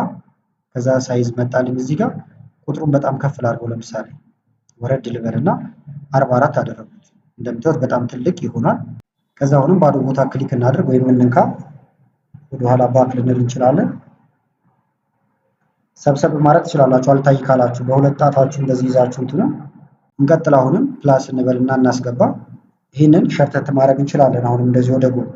ከዛ ሳይዝ መጣልኝ። እዚህ ጋር ቁጥሩን በጣም ከፍ ላድርገው። ለምሳሌ ወረድ ልበልና 44 አደረኩት። እንደምታዩት በጣም ትልቅ ይሆናል። ከዛ አሁንም ባዶ ቦታ ክሊክ እናድርግ ወይም እንንካ። ወደ ኋላ ባክ ልንል እንችላለን። ሰብሰብ ማድረግ ትችላላችሁ። አልታይ ካላችሁ በሁለት ጣታችሁ እንደዚህ ይዛችሁ እንትኑ እንቀጥል። አሁንም ፕላስ እንበልና እናስገባ። ይህንን ሸርተት ማድረግ እንችላለን። አሁንም እንደዚህ ወደ ጎን።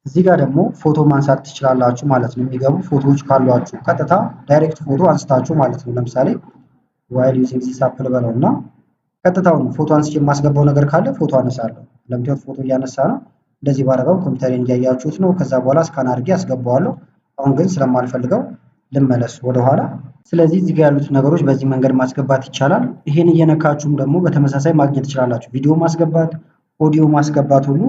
እዚህ ጋር ደግሞ ፎቶ ማንሳት ትችላላችሁ ማለት ነው። የሚገቡ ፎቶዎች ካሏችሁ ቀጥታ ዳይሬክት ፎቶ አንስታችሁ ማለት ነው። ለምሳሌ ዋይል ዩዚንግ ዚስ አፕ ልበለውና ቀጥታውን ፎቶ አንስቼ የማስገባው ነገር ካለ ፎቶ አነሳለሁ። ለምታዩት ፎቶ እያነሳ ነው። እንደዚህ ባደረገው ኮምፒውተሬን እያያችሁት ነው። ከዛ በኋላ ስካን አድርጌ አስገባዋለሁ። አሁን ግን ስለማልፈልገው ልመለስ ወደኋላ። ስለዚህ እዚህ ጋር ያሉት ነገሮች በዚህ መንገድ ማስገባት ይቻላል። ይሄን እየነካችሁም ደግሞ በተመሳሳይ ማግኘት ትችላላችሁ። ቪዲዮ ማስገባት፣ ኦዲዮ ማስገባት ሁሉ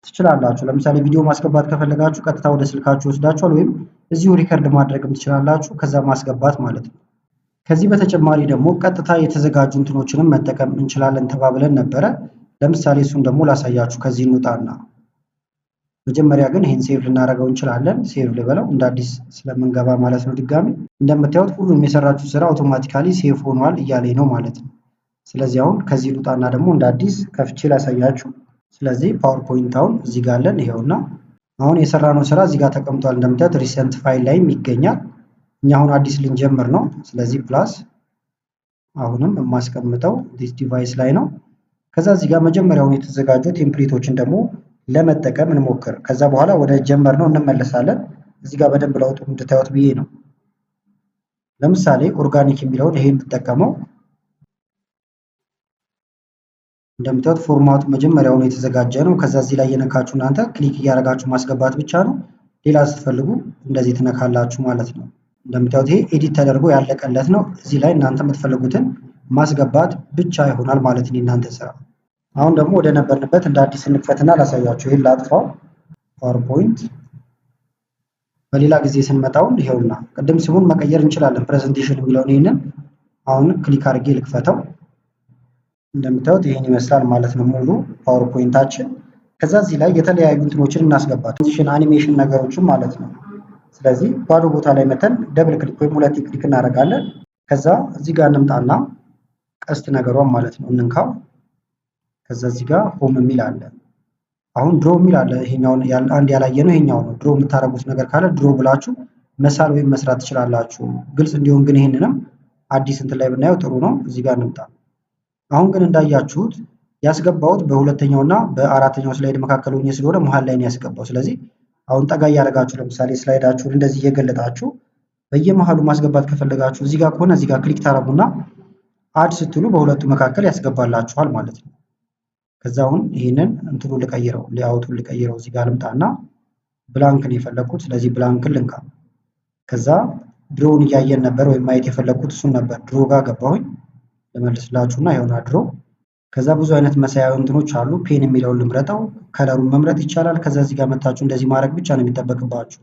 ትችላላችሁ። ለምሳሌ ቪዲዮ ማስገባት ከፈለጋችሁ ቀጥታ ወደ ስልካችሁ ወስዳችኋል፣ ወይም እዚሁ ሪከርድ ማድረግም ትችላላችሁ፣ ከዛ ማስገባት ማለት ነው። ከዚህ በተጨማሪ ደግሞ ቀጥታ የተዘጋጁ እንትኖችንም መጠቀም እንችላለን ተባብለን ነበረ። ለምሳሌ እሱን ደግሞ ላሳያችሁ። ከዚህ እንውጣና መጀመሪያ ግን ይህን ሴቭ ልናደርገው እንችላለን። ሴቭ ልበለው እንደ አዲስ ስለምንገባ ማለት ነው። ድጋሚ እንደምታዩት ሁሉም የሰራችሁ ስራ አውቶማቲካሊ ሴቭ ሆኗል እያለኝ ነው ማለት ነው። ስለዚህ አሁን ከዚህ ልውጣና ደግሞ እንደ አዲስ ከፍቼ ላሳያችሁ። ስለዚህ ፓወርፖይንት አሁን እዚህ ጋር አለን። ይሄውና አሁን የሰራነው ስራ እዚህ ጋር ተቀምጧል። እንደምታዩት ሪሰንት ፋይል ላይም ይገኛል። እኛ አሁን አዲስ ልንጀምር ነው። ስለዚህ ፕላስ አሁንም የማስቀምጠው ዲስ ዲቫይስ ላይ ነው። ከዛ እዚህ ጋር መጀመሪያውን የተዘጋጁ ቴምፕሌቶችን ደግሞ ለመጠቀም እንሞክር። ከዛ በኋላ ወደ ጀመር ነው እንመለሳለን። እዚህ ጋር በደንብ ለውጡ እንድታዩት ብዬ ነው። ለምሳሌ ኦርጋኒክ የሚለውን ይሄን ብጠቀመው እንደምታዩት ፎርማቱ መጀመሪያውን የተዘጋጀ ነው። ከዛ እዚህ ላይ የነካችሁ እናንተ ክሊክ እያደረጋችሁ ማስገባት ብቻ ነው። ሌላ ስትፈልጉ እንደዚህ ትነካላችሁ ማለት ነው። እንደምታዩት ይሄ ኤዲት ተደርጎ ያለቀለት ነው። እዚህ ላይ እናንተ የምትፈልጉትን ማስገባት ብቻ ይሆናል ማለት ነው እናንተ ስራ። አሁን ደግሞ ወደ ነበርንበት እንደ አዲስ እንክፈትና ላሳያችሁ። ይሄን ላጥፋው ፓወርፖይንት። በሌላ ጊዜ ስንመጣውን ይሄውና ቅድም ስሙን መቀየር እንችላለን። ፕሬዘንቴሽን የሚለውን ይሄንን አሁን ክሊክ አድርጌ ልክፈተው። እንደምታዩት ይሄን ይመስላል ማለት ነው ሙሉ ፓወርፖይንታችን። ከዛ እዚህ ላይ የተለያዩ እንትኖችን እናስገባ፣ ትራንዚሽን አኒሜሽን ነገሮችን ማለት ነው። ስለዚህ ባዶ ቦታ ላይ መተን ደብል ክሊክ ወይም ሁለት ክሊክ እናደርጋለን። ከዛ እዚህ ጋር እንምጣና ቀስት ነገሯን ማለት ነው እንንካው። ከዛ እዚህ ጋር ሆም የሚል አለ። አሁን ድሮ የሚል አለ። ይሄኛውን አንድ ያላየ ነው ይሄኛው ነው። ድሮ የምታደርጉት ነገር ካለ ድሮ ብላችሁ መሳል ወይም መስራት ትችላላችሁ። ግልጽ እንዲሆን ግን ይሄንንም አዲስ እንትን ላይ ብናየው ጥሩ ነው። እዚህ ጋር እንምጣ። አሁን ግን እንዳያችሁት ያስገባሁት በሁለተኛውና በአራተኛው ስላይድ መካከል ሆኜ ስለሆነ መሀል ላይ ነው ያስገባው። ስለዚህ አሁን ጠጋ እያደረጋችሁ ለምሳሌ ስላይዳችሁን እንደዚህ እየገለጣችሁ በየመሃሉ ማስገባት ከፈለጋችሁ እዚህ ጋር ከሆነ እዚህ ጋር ክሊክ ታረጉና አድ ስትሉ በሁለቱ መካከል ያስገባላችኋል ማለት ነው። ከዛ አሁን ይሄንን እንትኑ ልቀይረው፣ ሌአውቱን ልቀይረው። እዚህ ጋር ልምጣና ብላንክ ነው የፈለኩት። ስለዚህ ብላንክን ልንካ። ከዛ ድሮውን እያየን ነበር ወይም ማየት የፈለኩት እሱን ነበር። ድሮ ጋር ገባሁኝ። ልመልስላችሁና ይኸውና ድሮ። ከዛ ብዙ አይነት መሳያዊ እንትኖች አሉ። ፔን የሚለውን ልምረጠው። ከለሩን መምረጥ ይቻላል። ከዛ እዚህ ጋር መታችሁ እንደዚህ ማድረግ ብቻ ነው የሚጠበቅባችሁ።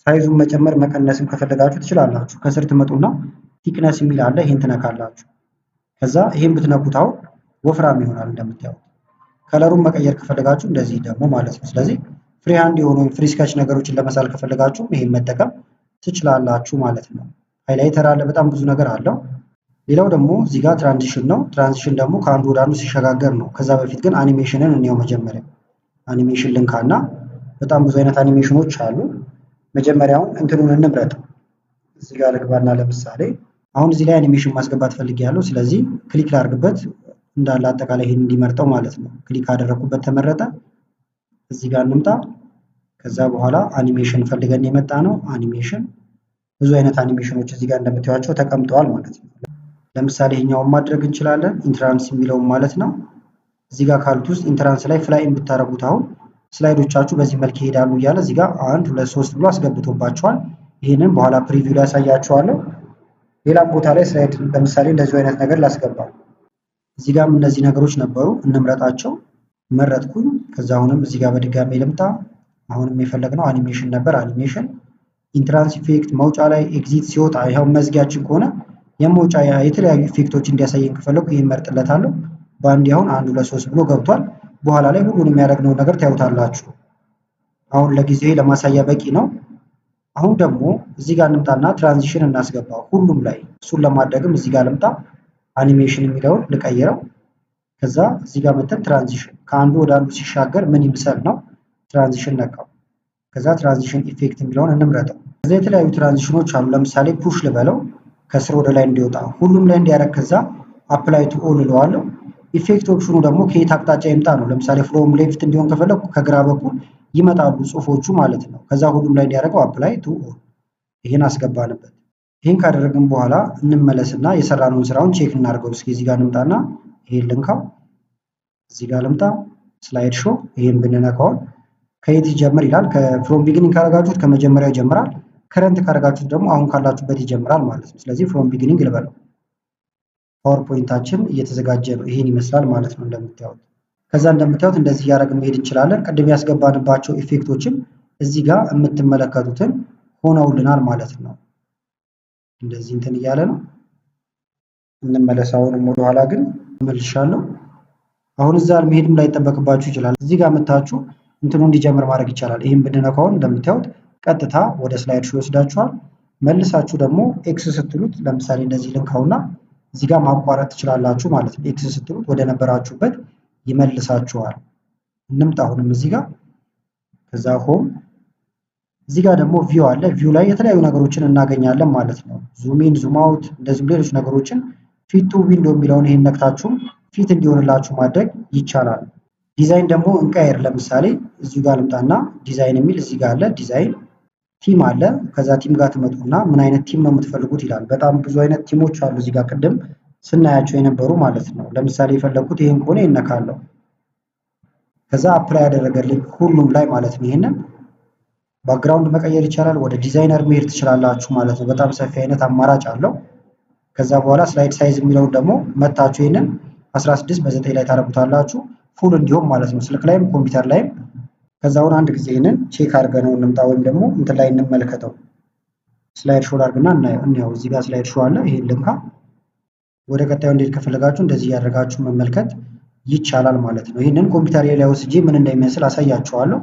ሳይዙን መጨመር መቀነስም ከፈለጋችሁ ትችላላችሁ። ከስር ትመጡና ቲክነስ የሚል አለ። ይሄን ትነካላችሁ። ከዛ ይሄን ብትነኩት አሁን ወፍራም ይሆናል እንደምታዩት። ከለሩን መቀየር ከፈለጋችሁ እንደዚህ ደግሞ ማለት ነው። ስለዚህ ፍሪ ሃንድ የሆኑ ፍሪ ስኬች ነገሮችን ለመሳል ከፈለጋችሁ ይሄን መጠቀም ትችላላችሁ ማለት ነው። ሃይላይተር አለ፣ በጣም ብዙ ነገር አለው። ሌላው ደግሞ እዚህ ጋር ትራንዚሽን ነው። ትራንዚሽን ደግሞ ከአንዱ ወደ አንዱ ሲሸጋገር ነው። ከዛ በፊት ግን አኒሜሽንን እንየው። መጀመሪያ አኒሜሽን ልንካና በጣም ብዙ አይነት አኒሜሽኖች አሉ። መጀመሪያውን እንትኑን እንምረጥ። እዚህ ጋር ልግባና ለምሳሌ አሁን እዚህ ላይ አኒሜሽን ማስገባት ፈልጌያለሁ። ስለዚህ ክሊክ ላድርግበት እንዳለ አጠቃላይ ይሄን እንዲመርጠው ማለት ነው። ክሊክ አደረኩበት ተመረጠ። እዚህ ጋር እንምጣ። ከዛ በኋላ አኒሜሽን ፈልገን የመጣ ነው። አኒሜሽን ብዙ አይነት አኒሜሽኖች እዚህ ጋር እንደምታዩቸው ተቀምጠዋል ማለት ነው። ለምሳሌ ይሄኛውን ማድረግ እንችላለን። ኢንትራንስ የሚለውን ማለት ነው። እዚህ ጋር ካሉት ውስጥ ኢንትራንስ ላይ ፍላይን ብታረጉት አሁን ስላይዶቻችሁ በዚህ መልክ ይሄዳሉ እያለ እዚህ ጋር 1 2 3 ብሎ አስገብቶባቸዋል። ይሄንን በኋላ ፕሪቪው ላይ ያሳያችኋለሁ። ሌላም ቦታ ላይ ስላይድ ለምሳሌ እንደዚህ አይነት ነገር ላስገባ። እዚህ ጋርም እነዚህ ነገሮች ነበሩ፣ እንምረጣቸው። መረጥኩኝ። ከዛ አሁንም እዚህ ጋር በድጋሚ ልምጣ። አሁንም የፈለግነው አኒሜሽን ነበር። አኒሜሽን ኢንትራንስ ኢፌክት መውጫ ላይ ኤግዚት ሲወጣ ይሄው መዝጊያችን ከሆነ የመውጫ የተለያዩ ኢፌክቶች እንዲያሳየን ከፈለኩ ይሄን መርጥለታለሁ። በአንድ አሁን 1 2 3 ብሎ ገብቷል። በኋላ ላይ ሁሉንም የሚያደርገው ነገር ታዩታላችሁ። አሁን ለጊዜው ለማሳያ በቂ ነው። አሁን ደግሞ እዚህ ጋር እንምጣና ትራንዚሽን እናስገባ ሁሉም ላይ። እሱን ለማድረግም እዚህ ጋር ልምጣ። አኒሜሽን የሚለውን ልቀይረው። ከዛ እዚህ ጋር መተን ትራንዚሽን ከአንዱ ወደ አንዱ ሲሻገር ምን ይምሰል ነው። ትራንዚሽን ነካው። ከዛ ትራንዚሽን ኢፌክት የሚለውን እንምረጠው። ከዛ የተለያዩ ትራንዚሽኖች አሉ። ለምሳሌ ፑሽ ልበለው ከስር ወደ ላይ እንዲወጣ ሁሉም ላይ እንዲያደርግ። ከዛ አፕላይ ቱ ኦል እለዋለሁ። ኢፌክት ኦፕሽኑ ደግሞ ከየት አቅጣጫ ይምጣ ነው። ለምሳሌ ፍሮም ሌፍት እንዲሆን ከፈለኩ ከግራ በኩል ይመጣሉ ጽሁፎቹ ማለት ነው። ከዛ ሁሉም ላይ እንዲያደርገው አፕላይ ቱ ኦል ይሄን አስገባንበት። ይሄን ካደረግን በኋላ እንመለስና የሰራነውን ስራውን ቼክ እናድርገው። እስኪ እዚህ ጋር እንምጣና ይሄን ልንካው። እዚህ ጋር ልምጣ። ስላይድ ሾው ይሄን ብንነካው ከየት ይጀምር ይላል። ከፍሮም ቢጊኒንግ ካረጋችሁት ከመጀመሪያው ይጀምራል። ከረንት ካረጋችሁት ደግሞ አሁን ካላችሁበት ይጀምራል ማለት ነው። ስለዚህ ፍሮም ቢጊኒንግ ልበለው። ፓወርፖይንታችን እየተዘጋጀ ነው። ይሄን ይመስላል ማለት ነው እንደምታዩት። ከዛ እንደምታዩት እንደዚህ እያደረግን መሄድ እንችላለን። ቅድም ያስገባንባቸው ኢፌክቶችም እዚህ ጋር የምትመለከቱትን ሆነውልናል ማለት ነው። እንደዚህ እንትን እያለ ነው። እንመለስ። አሁንም ወደኋላ ግን እመልሻለሁ። አሁን እዛ መሄድም ላይጠበቅባችሁ ይችላል። እዚህ ጋር መታችሁ እንትኑ እንዲጀምር ማድረግ ይቻላል። ይህም ብንነካውን እንደምታዩት ቀጥታ ወደ ስላይድ ሾው ይወስዳችኋል። መልሳችሁ ደግሞ ኤክስ ስትሉት ለምሳሌ እንደዚህ ልንካውና እዚህ ጋር ማቋረጥ ትችላላችሁ ማለት ነው። ኤክስ ስትሉት ወደ ነበራችሁበት ይመልሳችኋል። እንምጣ አሁንም እዚህ ጋር ከዛ ሆም እዚህ ጋር ደግሞ ቪው አለ። ቪው ላይ የተለያዩ ነገሮችን እናገኛለን ማለት ነው። ዙም ኢን፣ ዙም አውት እንደዚሁም ሌሎች ነገሮችን ፊት ቱ ዊንዶ የሚለውን ይሄን ነክታችሁም ፊት እንዲሆንላችሁ ማድረግ ይቻላል። ዲዛይን ደግሞ እንቀይር። ለምሳሌ እዚህ ጋር ልምጣና ዲዛይን የሚል እዚህ ጋር አለ። ዲዛይን ቲም አለ። ከዛ ቲም ጋር ትመጡና ምን አይነት ቲም ነው የምትፈልጉት ይላል። በጣም ብዙ አይነት ቲሞች አሉ እዚህ ጋር ቅድም ስናያቸው የነበሩ ማለት ነው። ለምሳሌ የፈለኩት ይሄን ከሆነ ይነካለሁ። ከዛ አፕላይ ያደረገልኝ ሁሉም ላይ ማለት ነው። ይሄንን ባክግራውንድ መቀየር ይቻላል። ወደ ዲዛይነር መሄድ ትችላላችሁ ማለት ነው። በጣም ሰፊ አይነት አማራጭ አለው። ከዛ በኋላ ስላይድ ሳይዝ የሚለውን ደግሞ መታችሁ ይሄንን 16 በ9 ላይ ታረጉታላችሁ ፉል እንዲሆን ማለት ነው። ስልክ ላይም ኮምፒውተር ላይም። ከዛ አሁን አንድ ጊዜ ይሄንን ቼክ አድርገነው እንምጣ፣ ወይም ደግሞ እንትን ላይ እንመልከተው። ስላይድ ሾው አድርግና እናየው። እዚህ ጋር ስላይድ ሾው አለ። ይሄን ልንካ። ወደ ቀጣዩ እንዴት ከፈለጋችሁ እንደዚህ እያደረጋችሁ መመልከት ይቻላል ማለት ነው። ይህንን ኮምፒውተር ላይ ወስጄ ምን እንደሚመስል አሳያችኋለሁ።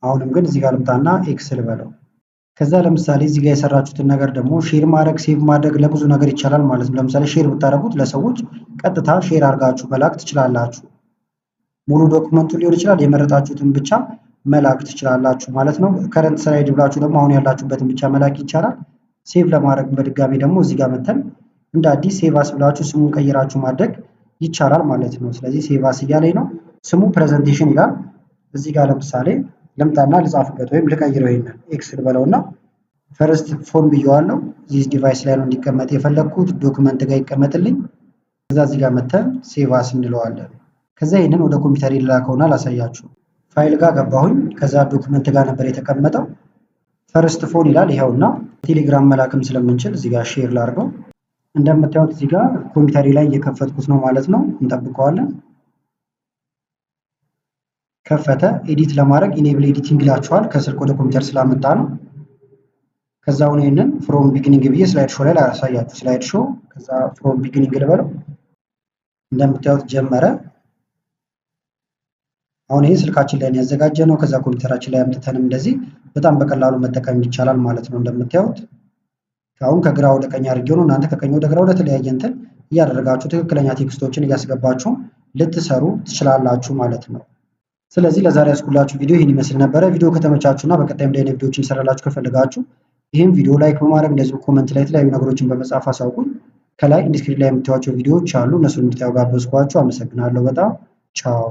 አሁንም ግን እዚህ ጋር ልምጣና ኤክስ ልበለው። ከዛ ለምሳሌ እዚህ ጋር የሰራችሁትን ነገር ደግሞ ሼር ማድረግ ሴቭ ማድረግ ለብዙ ነገር ይቻላል ማለት ነው። ለምሳሌ ሼር ብታደርጉት ለሰዎች ቀጥታ ሼር አድርጋችሁ መላክ ትችላላችሁ። ሙሉ ዶክመንቱን ሊሆን ይችላል፣ የመረጣችሁትን ብቻ መላክ ትችላላችሁ ማለት ነው። ከረንት ስላይድ ብላችሁ ደግሞ አሁን ያላችሁበትን ብቻ መላክ ይቻላል። ሴቭ ለማድረግ በድጋሚ ደግሞ እዚህ ጋር መተን እንደ አዲስ ሴቭ አስ ብላችሁ ስሙን ቀይራችሁ ማድረግ ይቻላል ማለት ነው። ስለዚህ ሴቭ አስ እያለኝ ነው። ስሙ ፕሬዘንቴሽን ይላል። እዚህ ጋር ለምሳሌ ልምጣና ልጻፍበት ወይም ልቀይረው። ይሄንን ኤክስ ልበለውና ፈርስት ፎን ብየዋለሁ። ዚስ ዲቫይስ ላይ ነው እንዲቀመጥ የፈለግኩት፣ ዶክመንት ጋር ይቀመጥልኝ። ከዛ እዚህ ጋር መተን ሴቭ አስ እንለዋለን። ከዛ ይሄንን ወደ ኮምፒውተር ልላከውና ላሳያችሁ። ፋይል ጋር ገባሁኝ። ከዛ ዶክመንት ጋር ነበር የተቀመጠው። ፈርስት ፎን ይላል። ይኸውና ቴሌግራም መላክም ስለምንችል እዚህ ጋር ሼር ላድርገው። እንደምታዩት እዚህ ጋር ኮምፒውተሪ ላይ እየከፈትኩት ነው ማለት ነው። እንጠብቀዋለን። ከፈተ። ኤዲት ለማድረግ ኢኔብል ኤዲቲንግ ይላችኋል። ከስልክ ወደ ኮምፒውተር ስላመጣ ነው። ከዛ አሁን ይሄንን ፍሮም ቢጊኒንግ ብዬ ስላይድ ሾው ላይ ላሳያችሁ። ስላይድ ሾው ከዛ ፍሮም ቢጊኒንግ ልበለው። እንደምታዩት ጀመረ። አሁን ይሄ ስልካችን ላይ ያዘጋጀ ነው። ከዛ ኮምፒውተራችን ላይ አምጥተንም እንደዚህ በጣም በቀላሉ መጠቀም ይቻላል ማለት ነው። እንደምታዩት አሁን ከግራ ወደ ቀኝ አድርጌው ነው። እናንተ ከቀኝ ወደ ግራ ወደ ተለያየ እንትን እያደረጋችሁ ትክክለኛ ቴክስቶችን እያስገባችሁ ልትሰሩ ትችላላችሁ ማለት ነው። ስለዚህ ለዛሬ ያስኩላችሁ ቪዲዮ ይህን ይመስል ነበረ። ቪዲዮ ከተመቻችሁና በቀጣይም ላይ ቪዲዮዎችን እንሰራላችሁ ከፈለጋችሁ ይህም ቪዲዮ ላይክ በማድረግ እንደዚሁ ኮመንት ላይ የተለያዩ ነገሮችን በመጻፍ አሳውቁኝ። ከላይ ኢንዲስክሪፕሽን ላይ የምታዩዋቸው ቪዲዮዎች አሉ። እነሱን እንድታዩ ጋበዝኳችሁ። አመሰግናለሁ በጣም ቻው።